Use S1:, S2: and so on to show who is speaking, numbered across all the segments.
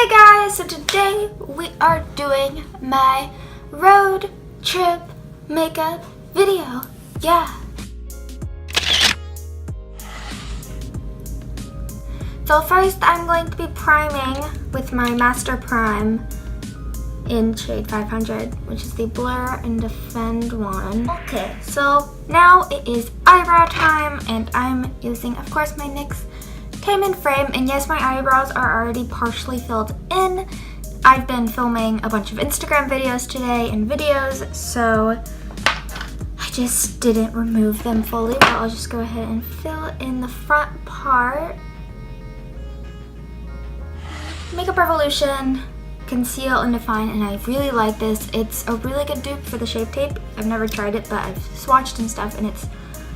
S1: Hey guys, so today we are doing my road trip makeup video. Yeah. So first I'm going to be priming with my Master Prime in shade 500, which is the Blur and Defend one. Okay, so now it is eyebrow time and I'm using, of course, my NYX Cayman frame, and yes, my eyebrows are already partially filled in. I've been filming a bunch of Instagram videos today and videos, so I just didn't remove them fully, but I'll just go ahead and fill in the front part. Makeup Revolution Conceal and Define, and I really like this. It's a really good dupe for the Shape Tape. I've never tried it, but I've swatched and stuff, and it's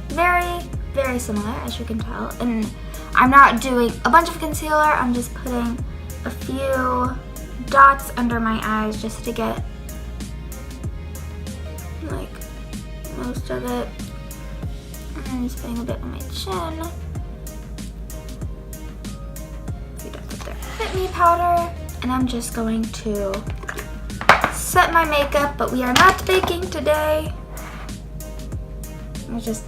S1: very, very similar, as you can tell. And I'm not doing a bunch of concealer, I'm just putting a few dots under my eyes just to get like most of it. And then just putting a bit on my chin. Fit Me powder, and I'm just going to set my makeup, but we are not baking today. I'm just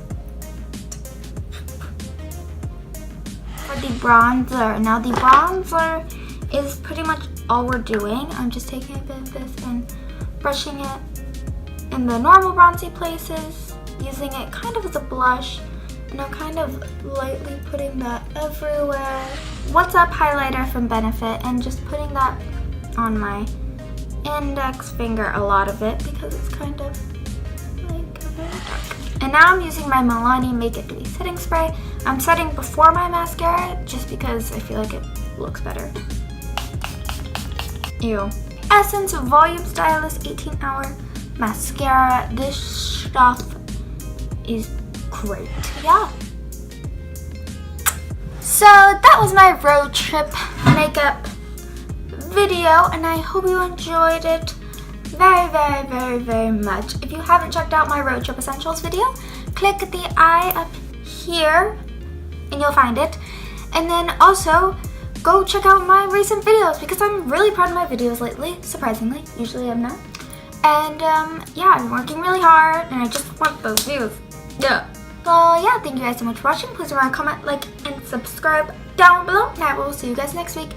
S1: the bronzer. Now the bronzer is pretty much all we're doing. I'm just taking a bit of this and brushing it in the normal bronzy places, using it kind of as a blush, and I'm kind of lightly putting that everywhere. What's Up highlighter from Benefit, and just putting that on my index finger, a lot of it, because it's kind of like very dark. And now I'm using my Milani Make It Dewy setting spray. I'm setting before my mascara just because I feel like it looks better. Ew. Essence Volume Stylist 18-hour mascara. This stuff is great. Yeah. So that was my road trip makeup video, and I hope you enjoyed it very, very, very, very much. If you haven't checked out my road trip essentials video, click the eye up here and you'll find it. And then also go check out my recent videos, because I'm really proud of my videos lately, surprisingly. Usually I'm not. And yeah, I'm working really hard and I just want those views. Yeah. So yeah, thank you guys so much for watching. Please remember to comment, like, and subscribe down below, and I will see you guys next week.